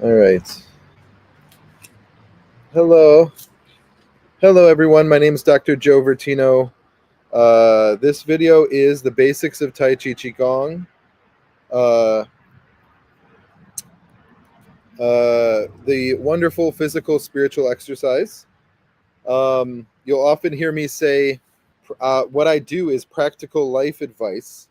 All right. Hello. Hello, everyone. My name is Dr. Joe Vertino. This video is the basics of Tai Chi Qi Gong. Uh, the wonderful physical spiritual exercise. You'll often hear me say what I do is practical life advice.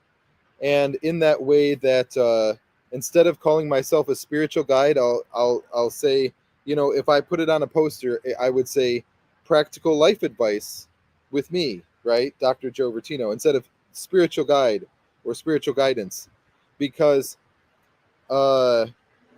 And in that way, that instead of calling myself a spiritual guide, I'll say, if I put it on a poster, I would say practical life advice with me, right, Dr. Joe Vertino, instead of spiritual guide or spiritual guidance, because uh,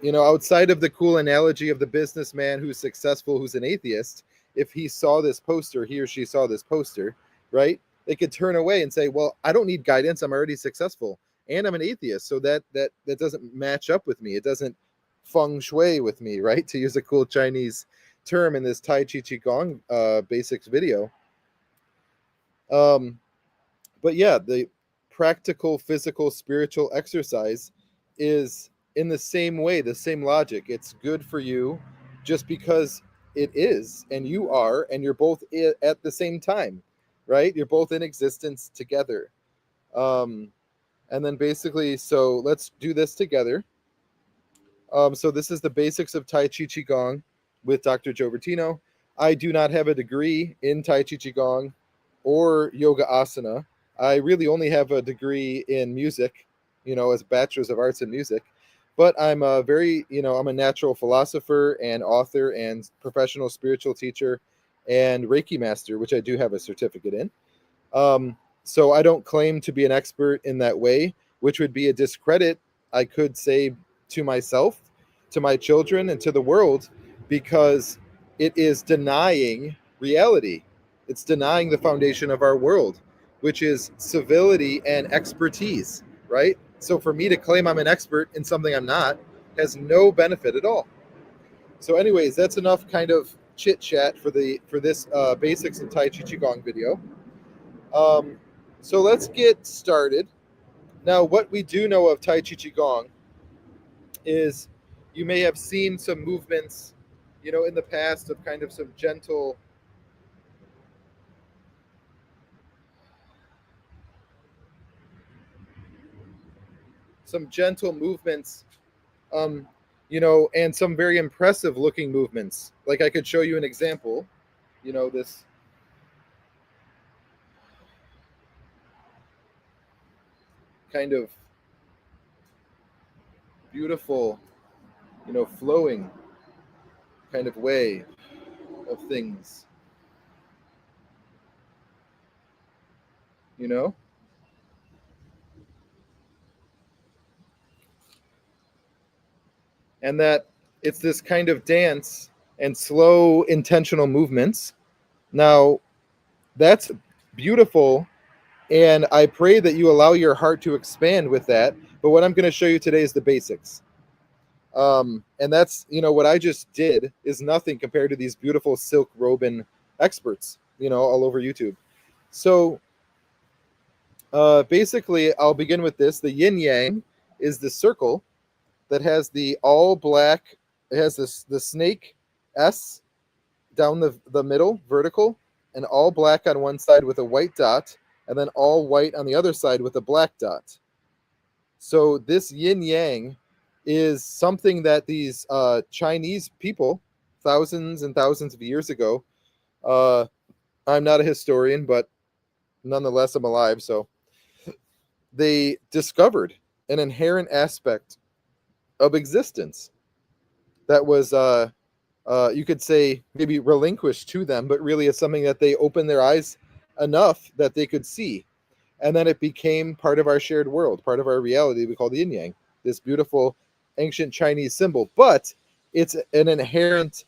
outside of the cool analogy of the businessman who's successful, who's an atheist, if he saw this poster, he or she saw this poster, right? They could turn away and say, "Well, I don't need guidance. I'm already successful, and I'm an atheist, so that doesn't match up with me. It doesn't feng shui with me, right?" To use a cool Chinese term in this Tai Chi Qi Gong basics video. Um, but yeah, the practical, physical, spiritual exercise is in the same way, the same logic. It's good for you just because it is, and you are, and you're both at the same time, right? You're both in existence together. Um, and then basically, so let's do this together. So this is the basics of Tai Chi Qi Gong with Dr. Joe Bertino. I do not have a degree in Tai Chi Qi Gong or yoga asana. I really only have a degree in music, as a bachelor's of arts in music. But I'm a I'm a natural philosopher and author and professional spiritual teacher and Reiki master, which I do have a certificate in. So I don't claim to be an expert in that way, which would be a discredit, I could say, to myself, to my children, and to the world, because it is denying reality. It's denying the foundation of our world, which is civility and expertise, right? So for me to claim I'm an expert in something I'm not has no benefit at all. So, anyways, that's enough kind of chit chat for this basics in Tai Chi Qigong video. Um, so let's get started. Now, what we do know of Tai Chi Qigong is you may have seen some movements, in the past of kind of some gentle movements, um, and some very impressive looking movements. Like I could show you an example, this kind of beautiful, flowing kind of way of things, you know? And that it's this kind of dance and slow intentional movements. Now, that's beautiful, and I pray that you allow your heart to expand with that. But what I'm going to show you today is the basics. And that's, what I just did is nothing compared to these beautiful silk robin experts, all over YouTube. So basically, I'll begin with this. The yin yang is the circle that has the all black, it has the snake S down the middle, vertical, and all black on one side with a white dot, and then all white on the other side with a black dot. So this yin yang is something that these Chinese people, thousands and thousands of years ago, uh, I'm not a historian, but nonetheless, I'm alive, so they discovered an inherent aspect of existence that was you could say maybe relinquished to them, but really it's something that they opened their eyes enough that they could see. And then it became part of our shared world, part of our reality we call the yin yang, this beautiful ancient Chinese symbol. But it's an inherent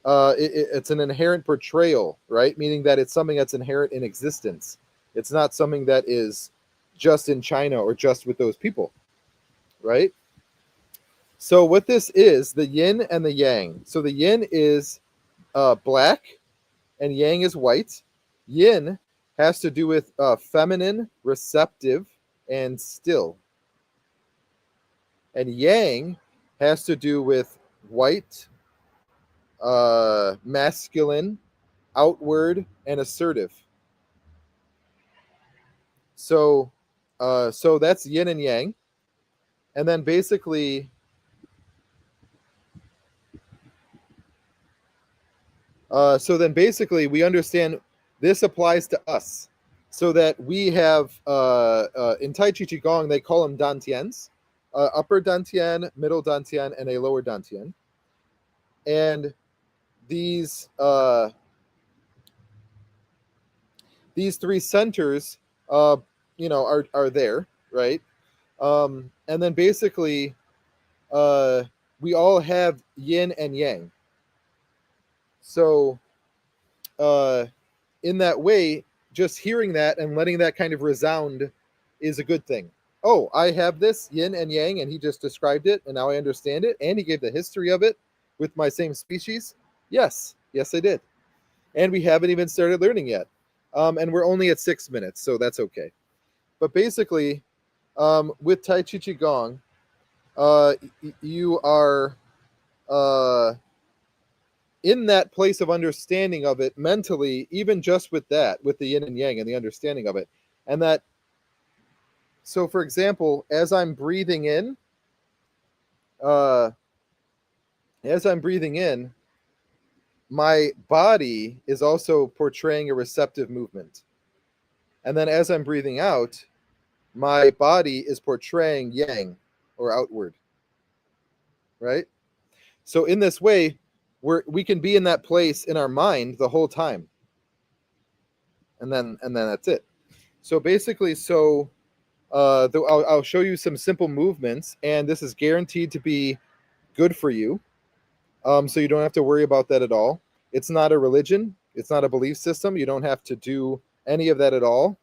it's an inherent portrayal, right? Meaning that it's something that's inherent in existence. It's not something that is just in China or just with those people, right? So what this is, the yin and the yang. So the yin is black and yang is white. Yin has to do with feminine, receptive, and still. And yang has to do with white, masculine, outward, and assertive. So that's yin and yang. And then basically, we understand this applies to us, so that we have in Tai Chi Qi Gong they call them dantians, upper dantian, middle dantian, and a lower dantian. And these these three centers, are there, right? And then basically, we all have yin and yang. So, uh, in that way, just hearing that and letting that kind of resound is a good thing. Oh, I have this yin and yang, and he just described it, and now I understand it, and he gave the history of it with my same species. Yes, I did. And we haven't even started learning yet. And we're only at 6 minutes, so that's okay. But basically, with Tai Chi Qi Gong, you are uh, in that place of understanding of it mentally, even just with that, with the yin and yang and the understanding of it. And that, so for example, uh, as I'm breathing in, my body is also portraying a receptive movement. And then as I'm breathing out, my body is portraying yang or outward, right? So in this way, we can be in that place in our mind the whole time, and then that's it. So basically, I'll show you some simple movements, and this is guaranteed to be good for you. So you don't have to worry about that at all. It's not a religion. It's not a belief system. You don't have to do any of that at all.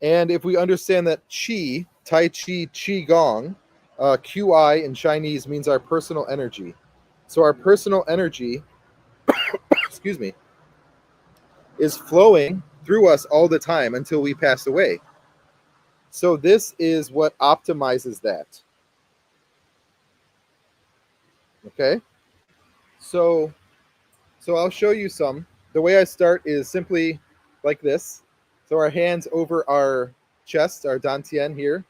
And if we understand that qi, Tai Chi Qi Gong, QI in Chinese means our personal energy. So our personal energy, excuse me, is flowing through us all the time until we pass away. So this is what optimizes that. Okay? So I'll show you some. The way I start is simply like this. So our hands over our chest, our dantian here.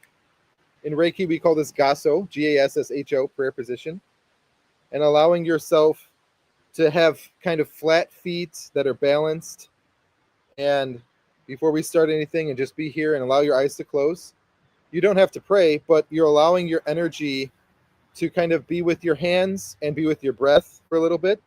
In Reiki, we call this gasso, G-A-S-S-H-O, prayer position. And allowing yourself to have kind of flat feet that are balanced. And before we start anything, and just be here and allow your eyes to close. You don't have to pray, but you're allowing your energy to kind of be with your hands and be with your breath for a little bit.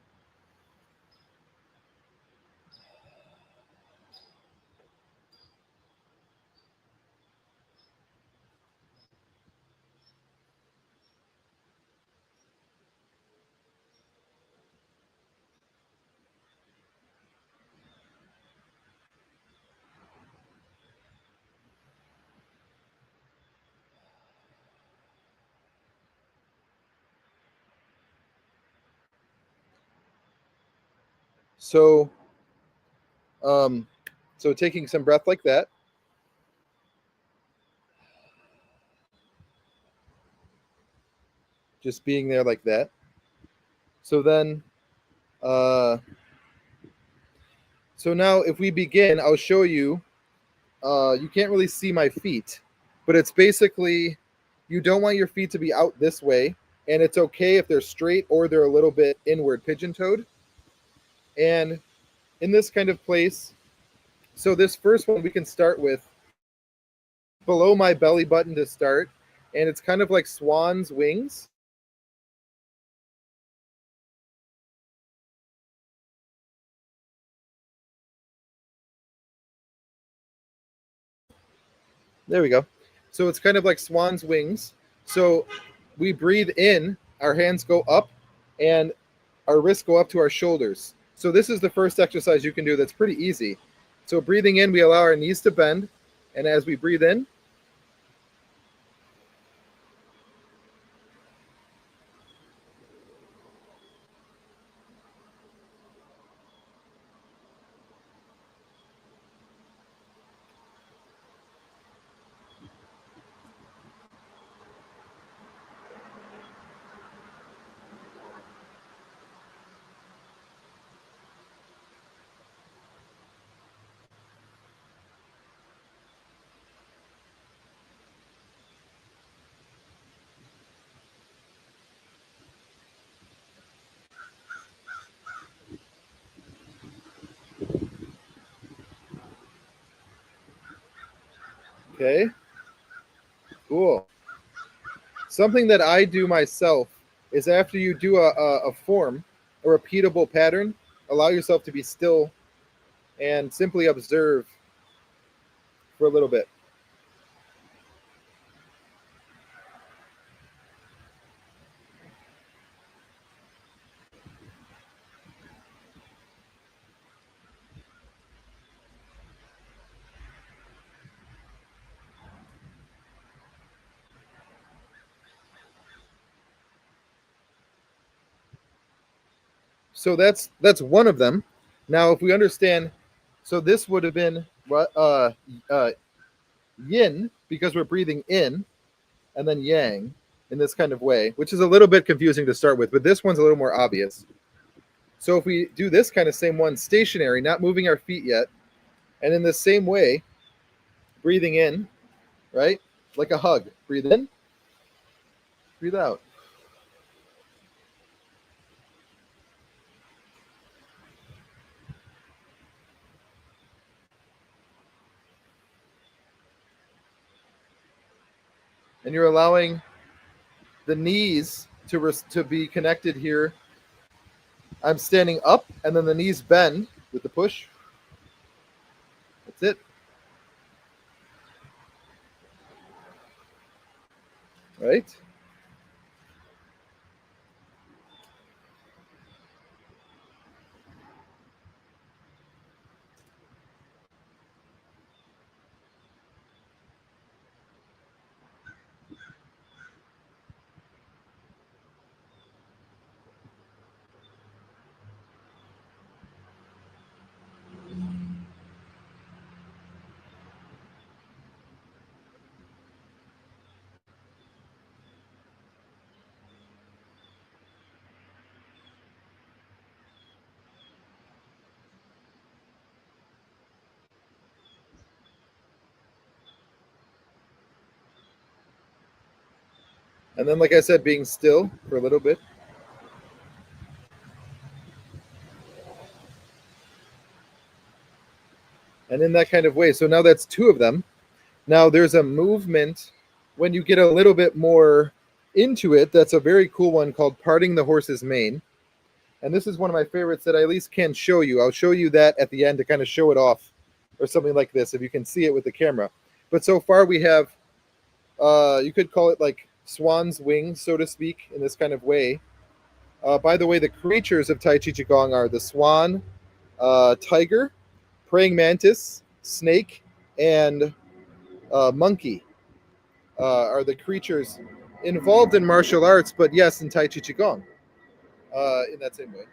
So, um, so taking some breath like that. Just being there like that. So then, uh, so now if we begin, I'll show you. You can't really see my feet, but it's basically you don't want your feet to be out this way, and it's okay if they're straight or they're a little bit inward pigeon-toed. And in this kind of place, so this first one we can start with below my belly button to start, and it's kind of like swan's wings. There we go. So it's kind of like swan's wings. So we breathe in, our hands go up, and our wrists go up to our shoulders. So this is the first exercise you can do that's pretty easy. So breathing in, we allow our knees to bend, and as we breathe in, Okay, cool. Something that I do myself is after you do a form, a repeatable pattern, allow yourself to be still and simply observe for a little bit. So that's one of them. Now, if we understand, so this would have been uh, yin because we're breathing in, and then yang in this kind of way, which is a little bit confusing to start with, but this one's a little more obvious. So if we do this kind of same one, stationary, not moving our feet yet, and in the same way, breathing in, right? Like a hug. Breathe in, breathe out. And you're allowing the knees to be connected here. I'm standing up, and then the knees bend with the push. That's it. Right? And then, like I said, being still for a little bit. And in that kind of way. So now that's two of them. Now there's a movement when you get a little bit more into it. That's a very cool one called parting the horse's mane. And this is one of my favorites that I at least can show you. I'll show you that at the end to kind of show it off or something like this if you can see it with the camera. But so far we have, you could call it like swan's wings, so to speak, in this kind of way. By the way, the creatures of Tai Chi Qi Gong are the swan, tiger, praying mantis, snake, and monkey are the creatures involved in martial arts, but yes, in Tai Chi Qi Gong in that same way.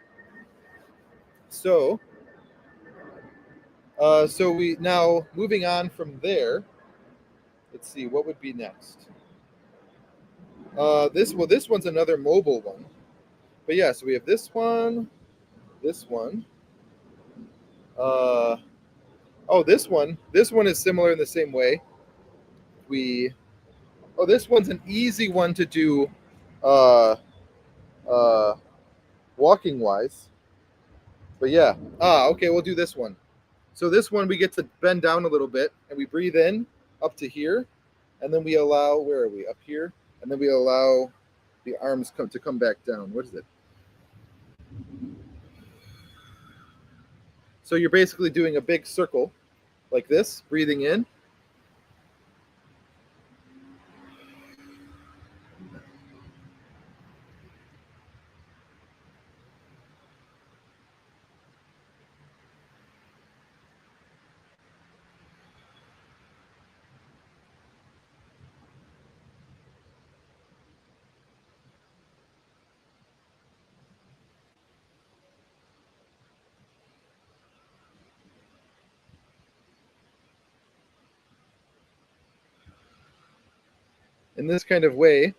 So, so we now moving on from there. Let's see what would be next. This one's another mobile one, but yeah. So we have this one, this one. Uh, oh, this one. This one is similar in the same way. We this one's an easy one to do, uh, uh, walking wise. But yeah. Okay. We'll do this one. So this one we get to bend down a little bit, and we breathe in up to here, and then we allow. Where are we? Up here, and then we allow the arms to come back down. What is it? So you're basically doing a big circle like this, breathing in. In this kind of way.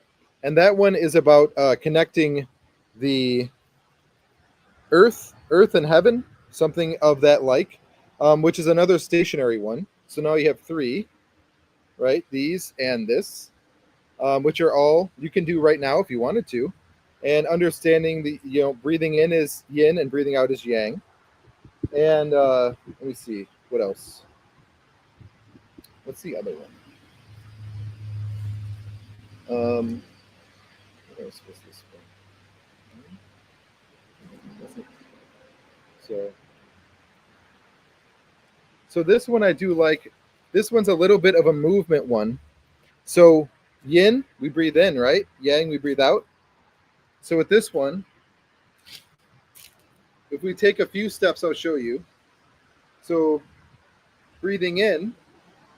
And that one is about connecting the earth and heaven, something of that like, which is another stationary one. So now you have three, right? These and this, which are all you can do right now if you wanted to. And understanding the, breathing in is yin and breathing out is yang. And let me see, what else? What's the other one? What else was this one? So this one I do like. This one's a little bit of a movement one. So yin, we breathe in, right? Yang, we breathe out. So with this one, if we take a few steps, I'll show you. So breathing in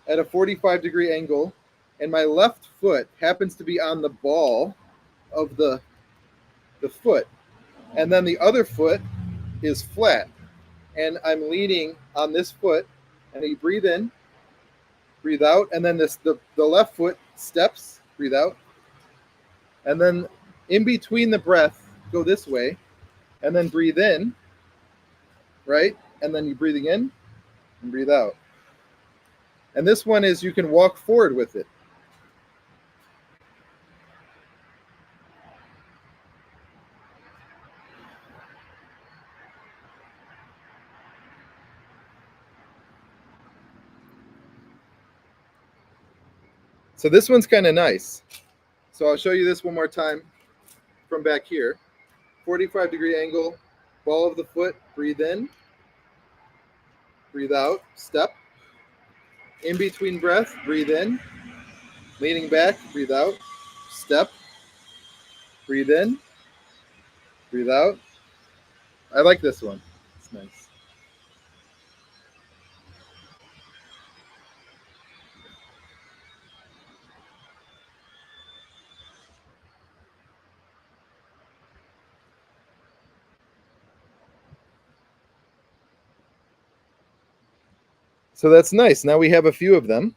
at a 45-degree angle, and my left foot happens to be on the ball of the foot. And then the other foot is flat. And I'm leaning on this foot, and you breathe in, breathe out, and then the left foot steps, breathe out, and then in between the breath, go this way, and then breathe in, right? And then you're breathing in and breathe out. And this one is you can walk forward with it. So this one's kind of nice. So I'll show you this one more time from back here. 45-degree angle, ball of the foot, breathe in, breathe out, step. In between breath, breathe in, leaning back, breathe out, step, breathe in, breathe out. I like this one. It's nice. So that's nice. Now we have a few of them.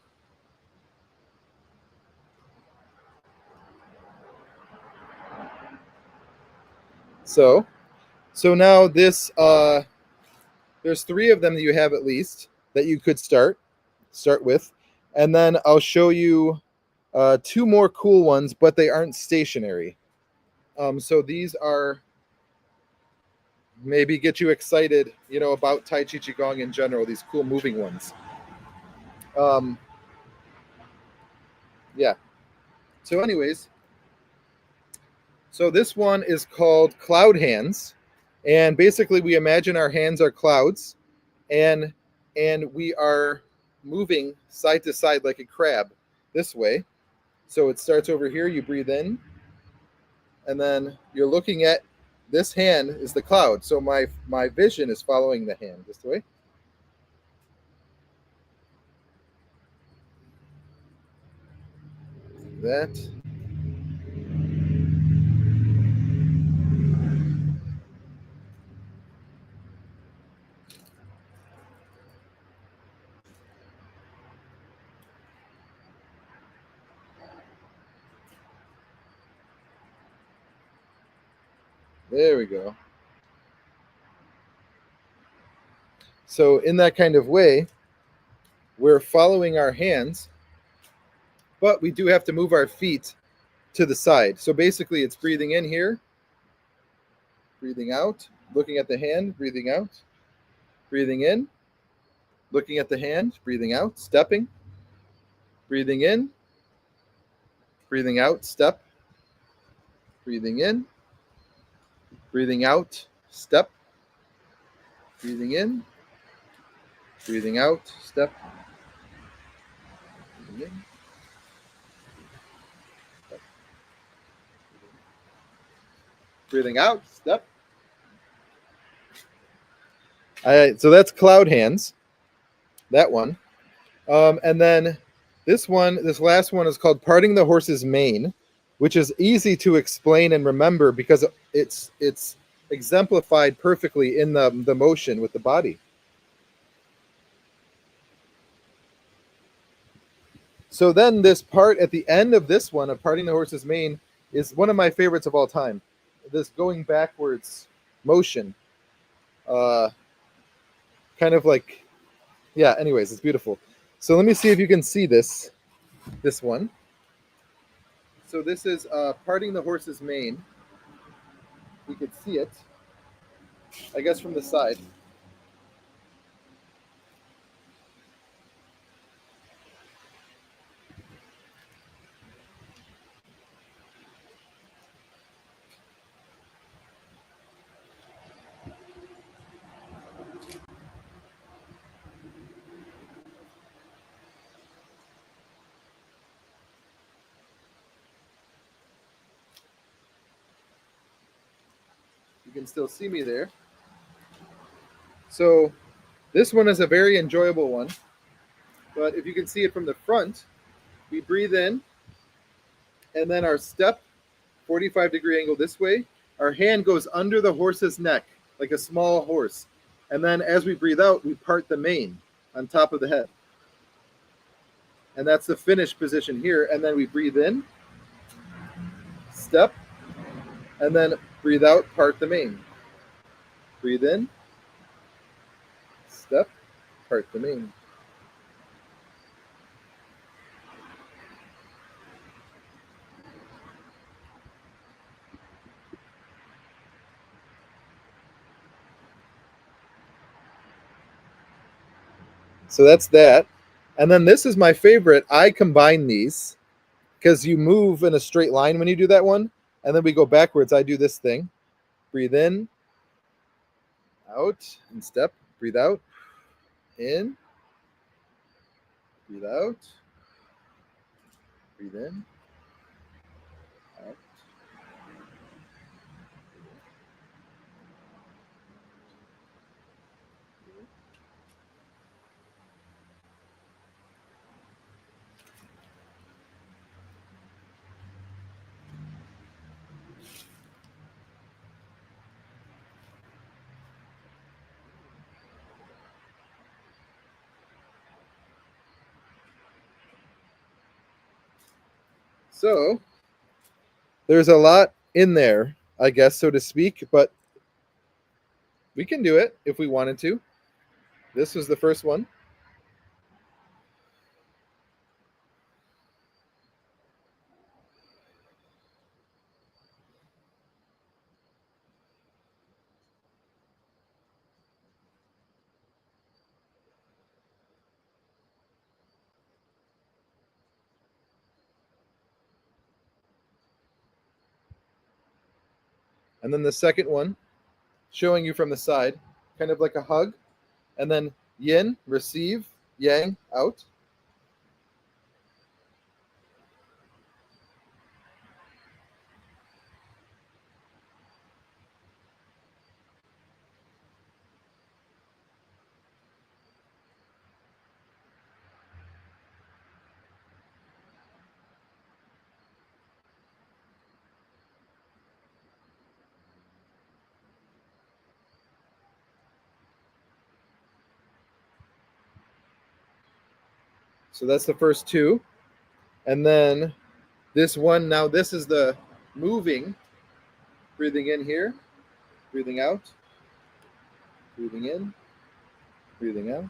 So now this there's three of them that you have at least that you could start with, and then I'll show you two more cool ones, but they aren't stationary. So these are maybe get you excited, about Tai Chi Qi Gong in general. These cool moving ones. Um, yeah. So, anyways, so this one is called Cloud Hands, and basically we imagine our hands are clouds, and we are moving side to side like a crab this way. So it starts over here. You breathe in, and then you're looking at this hand is the cloud. So my vision is following the hand this way. That. There we go. So in that kind of way, we're following our hands, but we do have to move our feet to the side. So basically it's breathing in here, breathing out, looking at the hand, breathing out, breathing in, looking at the hand, breathing out, stepping, breathing in, breathing out, step, breathing in, breathing out, step, breathing in, breathing out, step, breathing in, step, breathing out, step. All right, so that's cloud hands, that one. And then this last one is called Parting the Horse's Mane, which is easy to explain and remember because it's exemplified perfectly in the motion with the body. So then this part at the end of this one of Parting the Horse's Mane is one of my favorites of all time. This going backwards motion. Kind of like, yeah, anyways, it's beautiful. So let me see if you can see this one. So this is Parting the Horse's Mane. We could see it, I guess, from the side. You can still see me there. So this one is a very enjoyable one. But if you can see it from the front, we breathe in, and then our step, 45-degree angle this way. Our hand goes under the horse's neck, like a small horse. And then as we breathe out, we part the mane on top of the head. And that's the finish position here. And then we breathe in, step, and then breathe out, part the mane. Breathe in, step, part the mane. So that's that. And then this is my favorite. I combine these because you move in a straight line when you do that one. And then we go backwards. I do this thing. Breathe in, out, and step. Breathe out, in, breathe out, breathe in, out. So there's a lot in there, I guess, so to speak, but we can do it if we wanted to. This was the first one. And then the second one, showing you from the side, kind of like a hug. And then yin, receive, yang, out. So that's the first two. And then this one, now this is the moving, breathing in here, breathing out, breathing in, breathing out.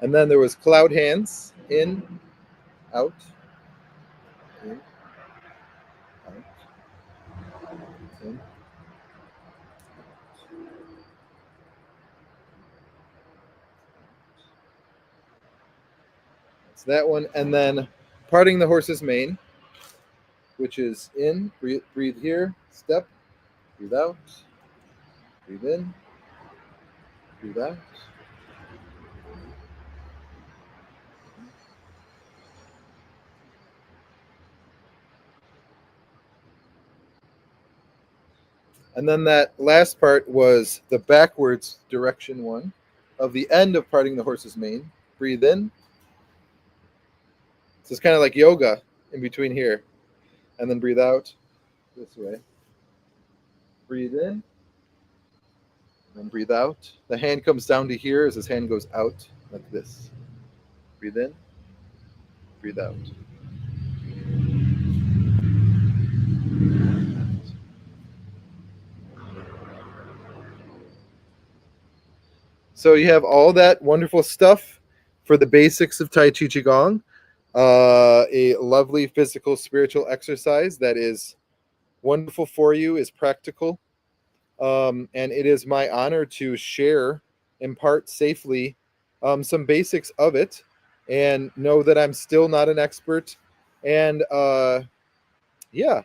And then there was cloud hands, in, out, in, out, in. That's that one. And then parting the horse's mane, which is in, breathe here, step, breathe out, breathe in, breathe out. And then that last part was the backwards direction one of the end of parting the horse's mane. Breathe in. So it's kind of like yoga in between here. And then breathe out this way. Breathe in. And then breathe out. The hand comes down to here as his hand goes out, like this. Breathe in. Breathe out. So you have all that wonderful stuff for the basics of Tai Chi Qi Gong. A lovely physical, spiritual exercise that is wonderful for you, is practical. And it is my honor to share, impart safely, some basics of it, and know that I'm still not an expert. And yeah,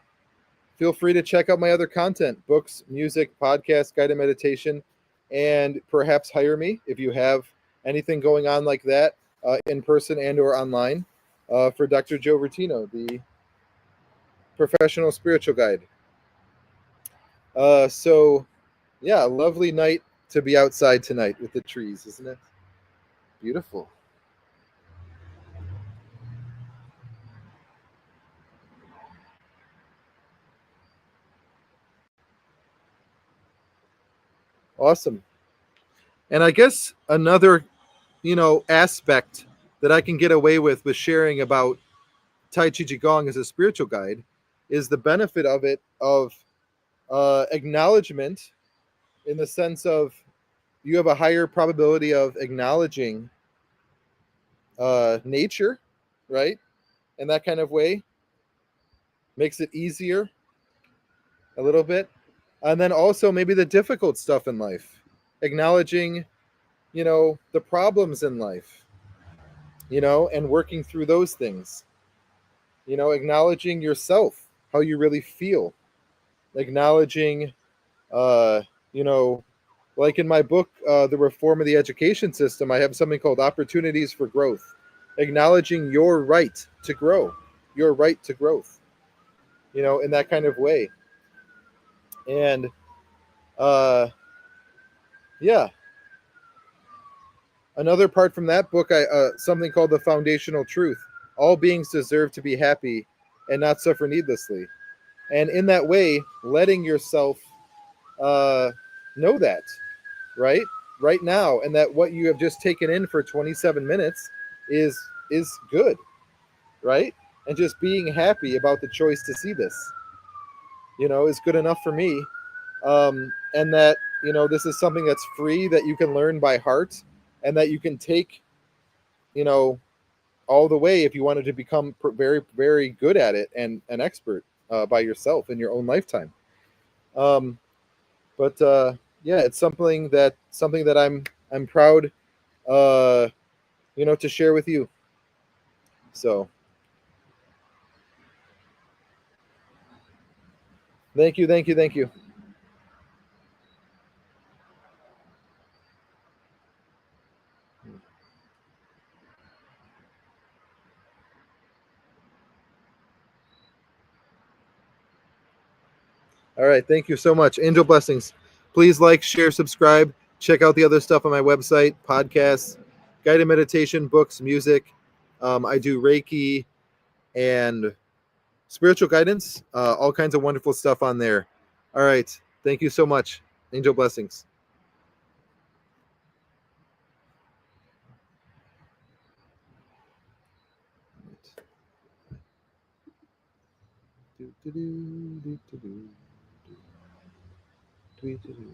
feel free to check out my other content, books, music, podcasts, guided meditation, and perhaps hire me if you have anything going on like that, in person and or online, for Dr. Joe Rutino, the professional spiritual guide. So yeah, a lovely night to be outside tonight with the trees, isn't it? Beautiful. Awesome. And I guess another, aspect that I can get away with sharing about Tai Chi Qi Gong as a spiritual guide is the benefit of it, of acknowledgement, in the sense of you have a higher probability of acknowledging nature, right? In that kind of way, makes it easier a little bit. And then also maybe the difficult stuff in life, acknowledging, the problems in life, and working through those things, acknowledging yourself, how you really feel, acknowledging, uh, you know, like in my book, The Reform of the Education System, I have something called Opportunities for Growth, acknowledging your right to grow, your right to growth, in that kind of way. And yeah, another part from that book, I something called The Foundational Truth. All beings deserve to be happy and not suffer needlessly. And in that way, letting yourself uh, know that, right? Right now, and that what you have just taken in for 27 minutes is good, right? And just being happy about the choice to see this, is good enough for me. And that, this is something that's free, that you can learn by heart, and that you can take, you know, all the way if you wanted to become very, very good at it and an expert, by yourself in your own lifetime. Um, but yeah, it's something that I'm proud, uh, to share with you. So thank you, thank you, thank you. All right, thank you so much. Angel blessings. Please like, share, subscribe. Check out the other stuff on my website: podcasts, guided meditation, books, music. I do Reiki and spiritual guidance. All kinds of wonderful stuff on there. All right, thank you so much. Angel blessings. Do, do, do, do, do, do, do, do, do.